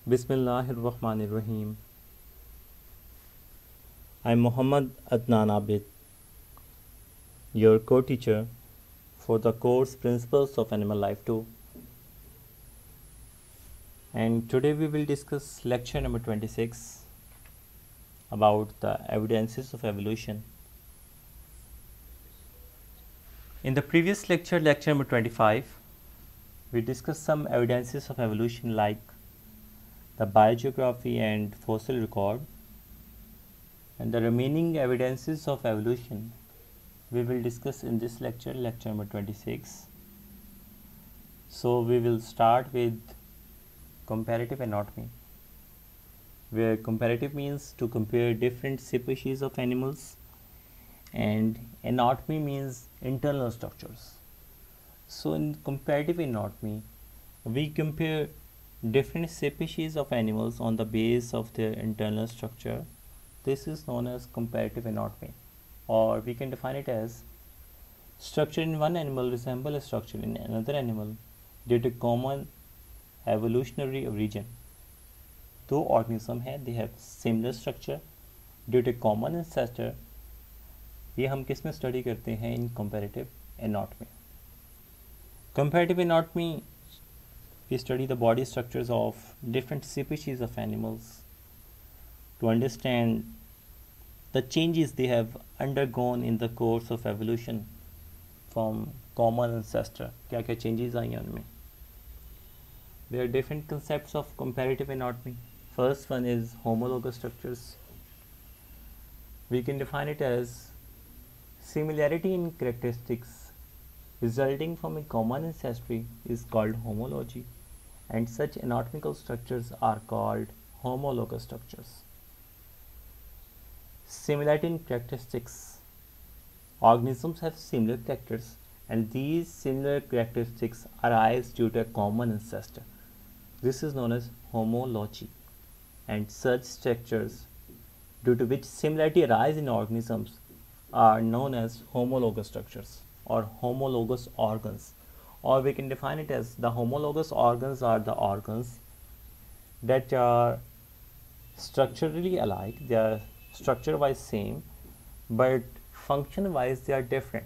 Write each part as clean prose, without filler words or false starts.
Bismillahirrahmanirrahim. I'm Muhammad Adnan Abid, your co-teacher for the course Principles of Animal Life 2. And today we will discuss lecture number 26 about the evidences of evolution. In the previous lecture, lecture number 25, we discussed some evidences of evolution like the biogeography and fossil record, and the remaining evidences of evolution we will discuss in this lecture, lecture number 26. So we will start with comparative anatomy, where comparative means to compare different species of animals, and anatomy means internal structures. So in comparative anatomy, we compare different species of animals on the basis of their internal structure. This is known as comparative anatomy, or we can define it as structure in one animal resemble a structure in another animal due to common evolutionary origin. दो organism है, they have similar structure due to common ancestor. ये हम किस में study करते हैं? इन comparative anatomy. Comparative anatomy, we study the body structures of different species of animals to understand the changes they have undergone in the course of evolution from common ancestor. क्या क्या changes आई हैं उनमें? There are different concepts of comparative anatomy. First one is homologous structures. We can define it as similarity in characteristics resulting from a common ancestry is called homology, and such anatomical structures are called homologous structures. Similarity in characteristics. Organisms have similar characters, and these similar characteristics arise due to a common ancestor. This is known as homology, and such structures due to which similarity arise in organisms are known as homologous structures or homologous organs, or we can define it as the homologous organs are the organs that are structurally alike, they are structure wise same, but function wise they are different.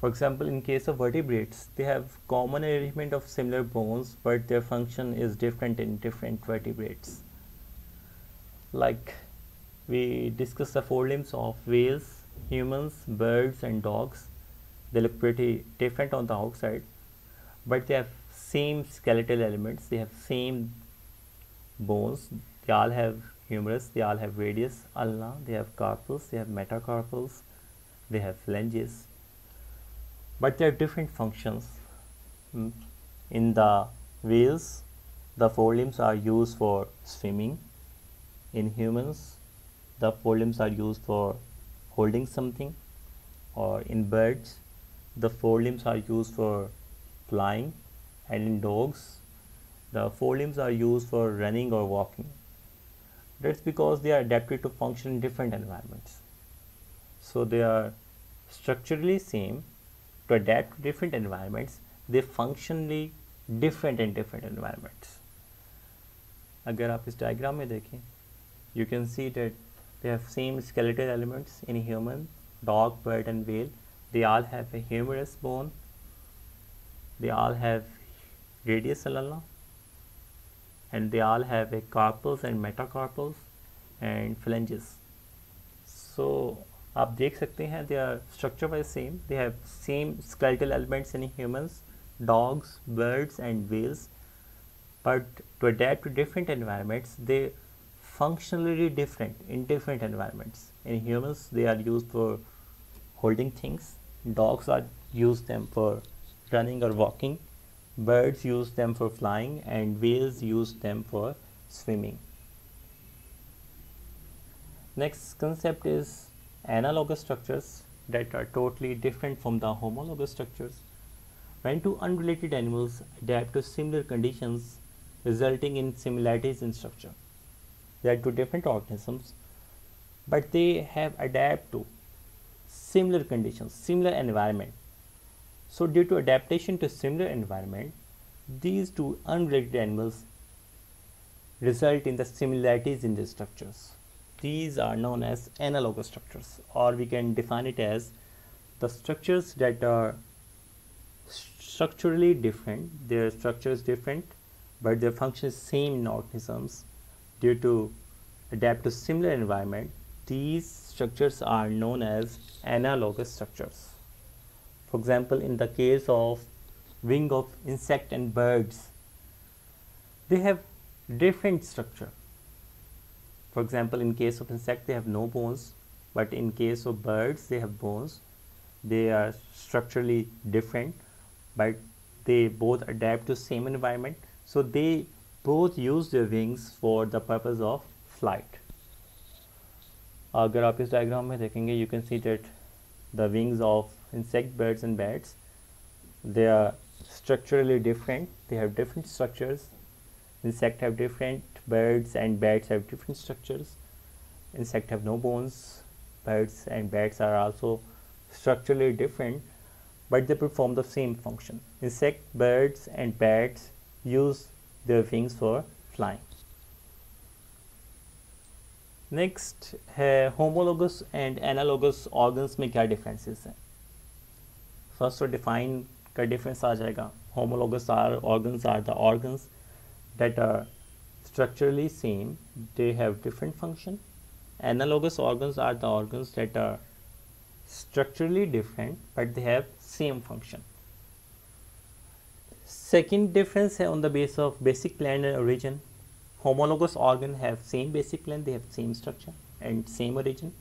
For example, in case of vertebrates, they have common arrangement of similar bones, but their function is different in different vertebrates. Like we discussed the forelimbs of whales, humans, birds and dogs. They look pretty different on the outside, but they have same skeletal elements, they have same bones, they all have humerus, they all have radius, ulna, they have carpals, they have metacarpals, they have phalanges, but they have different functions. In the whales, the forelimbs are used for swimming. In humans, the forelimbs are used for holding something, or in birds, the forelimbs are used for flying, and in dogs, the forelimbs are used for running or walking. That's because they are adapted to function in different environments. So they are structurally same, to adapt to different environments, they functionally different in different environments. अगर आप इस diagram में देखें, you can see that they have same skeletal elements in human, dog, bird and whale. They all have a humerus bone, they all have radius ulna, and they all have a carpals and metacarpals and phalanges. So आप देख सकते हैं they are structure wise same, they have same skeletal elements in humans, dogs, birds and whales, but to adapt to different environments they functionally different in different environments. In humans they are used for holding things, dogs are use them for running or walking, birds use them for flying, and whales use them for swimming. Next concept is analogous structures that are totally different from the homologous structures. When two unrelated animals adapt to similar conditions resulting in similarities in structure. They are two different organisms, but they have adapted to similar conditions, similar environment. So due to adaptation to similar environment, These two unrelated animals result in the similarities in the structures. These are known as analogous structures, or we can define it as the structures that are structurally different. Their structure is different, but their function is same in organisms due to adapt to similar environment. These structures are known as analogous structures. For example, in the case of wing of insect and birds, they have different structure. For example, in case of insect they have no bones, but in case of birds they have bones. They are structurally different, but they both adapt to same environment, so they both use their wings for the purpose of flight. अगर आप इस diagram में देखेंगे, you can see that the wings of insect, birds and bats, they are structurally different. They have different structures. Insect have different, birds and bats have different structures. Insect have no bones. Birds and bats are also structurally different, but they perform the same function. Insect, birds and bats use their wings for flying. Next है homologous and analogous organs में क्या differences हैं. First तो define का difference आ जाएगा. Homologous organs are the organs that are structurally same, they have different function. Analogous organs are the organs that are structurally different but they have same function. Second difference है on the basis of basic plan and origin. Homologous organ have same basic plan, they have same structure and same origin,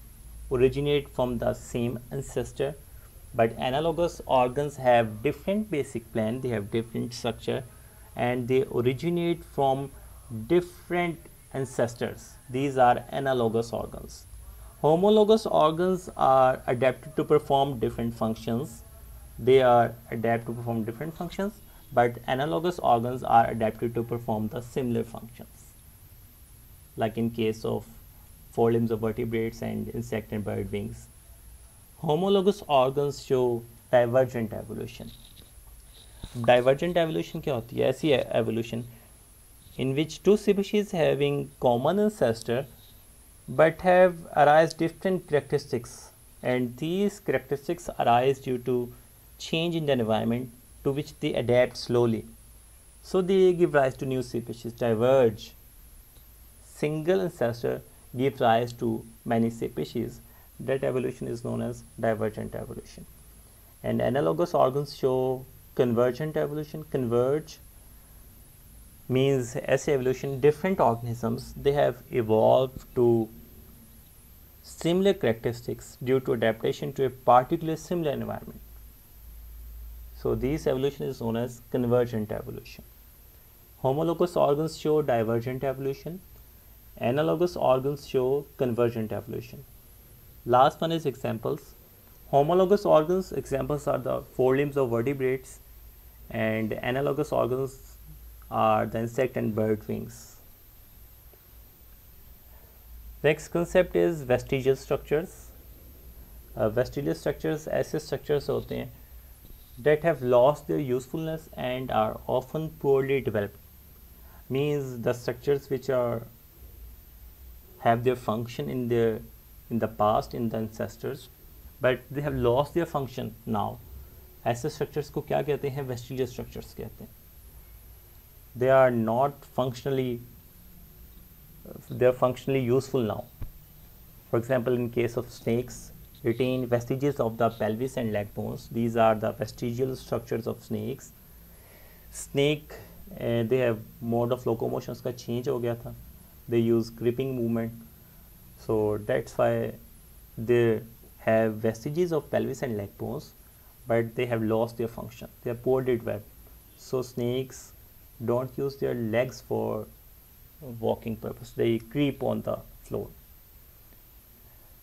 originate from the same ancestor. But analogous organs have different basic plan, they have different structure and they originate from different ancestors. These are analogous organs. Homologous organs are adapted to perform different functions. They are adapted to perform different functions, but analogous organs are adapted to perform the similar functions. Like in case of forelimbs of vertebrates and insect and bird wings. Homologous organs show divergent evolution. Divergent evolution क्या होती है? ऐसी evolution in which two species having common ancestor but have arise different characteristics, and these characteristics arise due to change in the environment to which they adapt slowly. So they give rise to new species, diverge. Single ancestor gives rise to many species. That evolution is known as divergent evolution. And analogous organs show convergent evolution. Converge means as evolution, different organisms, they have evolved to similar characteristics due to adaptation to a particular similar environment. So this evolution is known as convergent evolution. Homologous organs show divergent evolution. Analogous organs show convergent evolution. Last one is examples. Homologous organs, examples are the forelimbs of vertebrates, and analogous organs are the insect and bird wings. Next concept is vestigial structures. Vestigial structures ऐसे structures होते हैं that have lost their usefulness and are often poorly developed. Means the structures which are have their function in the past, in the ancestors, but they have lost their function now. ऐसे structures को क्या कहते हैं? Vestigial structures कहते हैं. They are not functionally, they are functionally useful now. For example, in case of snakes, retain vestiges of the pelvis and leg bones. These are the vestigial structures of snakes. Snake, they have mode of locomotion का change हो गया था. They use gripping movement, so that's why they have vestiges of pelvis and leg bones, but they have lost their function. They are poorly developed. So snakes don't use their legs for walking purpose. They creep on the floor.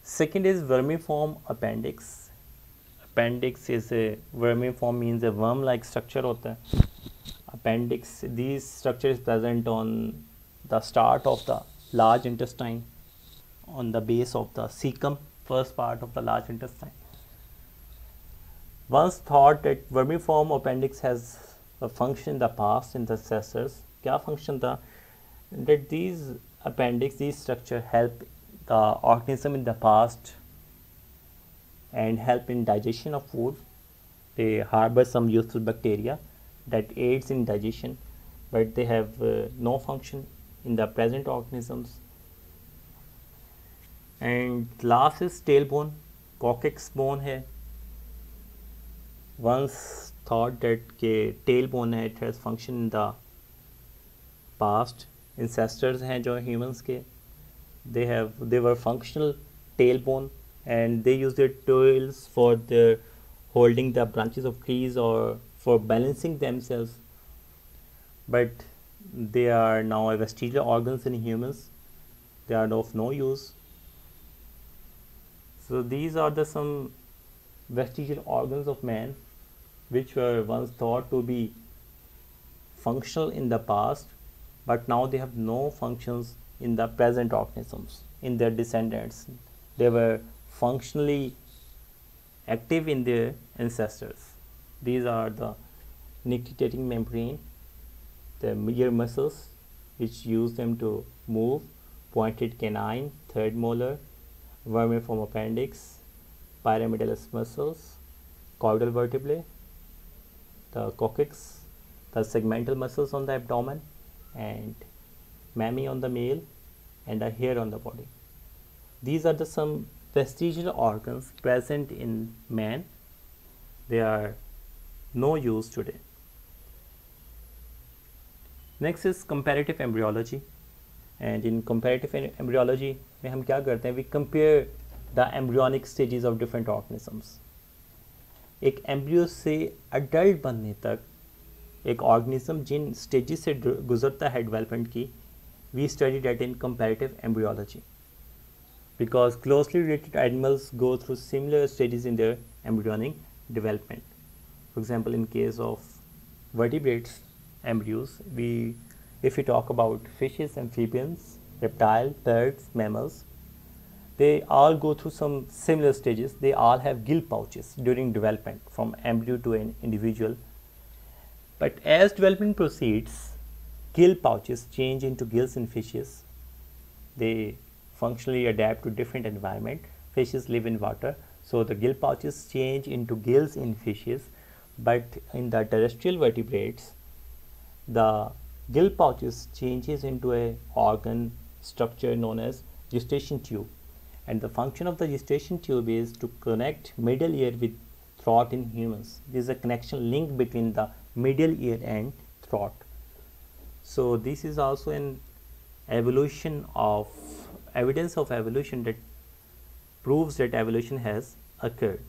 Second is vermiform appendix. Appendix is a vermiform means a worm-like structure होता है. Appendix, these structure is present on the start of the large intestine, on the base of the cecum, first part of the large intestine. Once thought that vermiform appendix has function in the past in the ancestors. क्या function था? That these appendix, these structure help the organism in the past and help in digestion of food. They harbor some useful bacteria that aids in digestion, but they have no function in the present organisms. And last is tailbone, coccyx bone है. Once thought that के tailbone है, it has function in the past. Ancestors हैं जो humans के, they were functional tailbone, and they use their tails for their holding the branches of trees or for balancing themselves. But they are now vestigial organs in humans. They are of no use. So these are the some vestigial organs of man which were once thought to be functional in the past, but now they have no functions in the present organisms, in their descendants. They were functionally active in their ancestors. These are the nictitating membrane, the ear muscles which use them to move, pointed canine, third molar, vermiform appendix, pyramidalis muscles, caudal vertebrae, the coccyx, the segmental muscles on the abdomen, and mammae on the male, and a hair on the body. These are the some vestigial organs present in man. They are no use today. Next is comparative embryology. And in comparative embryology में हम क्या करते हैं? We compare the embryonic stages of different organisms. एक embryo से adult बनने तक एक ऑर्गेनिज्म जिन स्टेजेस से गुजरता है डेवलपमेंट की, we study that in comparative embryology, because closely related animals go through similar stages in their embryonic development. For example, in case of vertebrates embryos, if we talk about fishes, amphibians, reptiles, birds, mammals, they all go through some similar stages. They all have gill pouches during development from embryo to an individual. But as development proceeds, gill pouches change into gills in fishes. They functionally adapt to different environment. Fishes live in water, so the gill pouches change into gills in fishes. But in the terrestrial vertebrates, the gill pouches changes into a organ structure known as gestation tube, and the function of the gestation tube is to connect middle ear with throat in humans. There is a connection link between the middle ear and throat. So this is also an evidence of evolution that proves that evolution has occurred.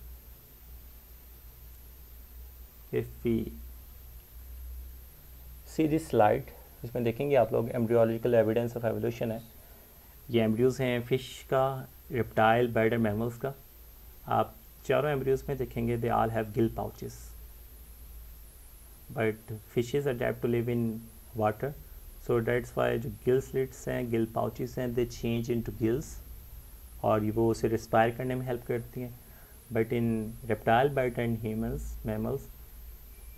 If we see this slide, इसमें देखेंगे आप लोग embryological evidence of evolution है. ये embryos हैं fish का, reptile, bird and mammals का. आप चारों एम्ब्रियोज में देखेंगे they all have gill pouches, but fishes adapt to live in water, so that's why जो गिल स्लिट्स हैं, गिल पाउचेस हैं, दे चेंज इनटू गिल्स और वो उसे रिस्पायर करने में हेल्प करती हैं. But in reptile, bird and humans, mammals,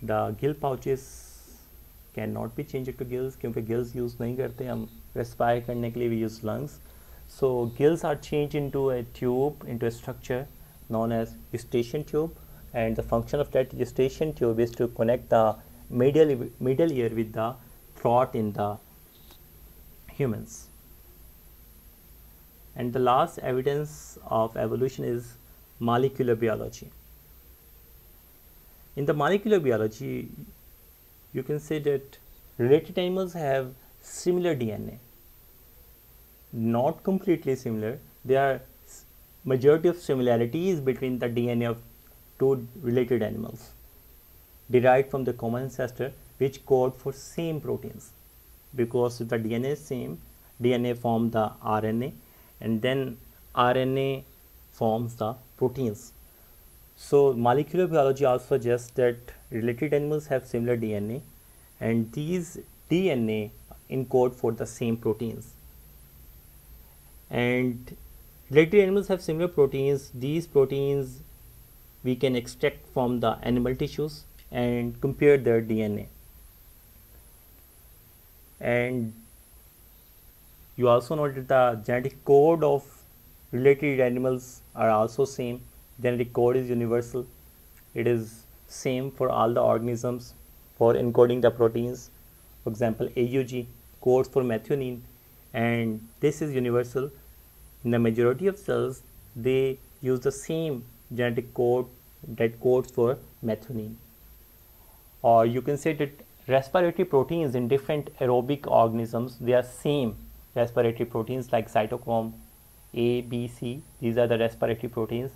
the gill pouches can not be change to gills, क्योंकि गिल्स यूज़ नहीं करते हम रेस्पायर करने के लिए, we use lungs. So gills are change into a tube, into a structure known as gestation tube, and the function of that gestation tube is to connect the middle ear with the throat in the humans. And the last evidence of evolution is molecular biology. In the molecular biology, you can say that related animals have similar DNA, not completely similar. There are majority of similarities between the DNA of two related animals derived from the common ancestor which code for same proteins. Because the DNA is same, DNA forms the RNA, and then RNA forms the proteins. So molecular biology also suggests that related animals have similar DNA, and these DNA encode for the same proteins. And related animals have similar proteins. These proteins we can extract from the animal tissues and compare their DNA. And you also know that the genetic code of related animals are also same. Genetic code is universal. It is same for all the organisms for encoding the proteins. For example, AUG codes for methionine, and this is universal. In the majority of cells, they use the same genetic code that codes for methionine. Or you can say that respiratory proteins in different aerobic organisms, they are same respiratory proteins like cytochrome A, B, C. These are the respiratory proteins.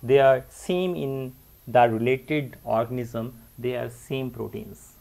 They are same in the related organism. They are same proteins.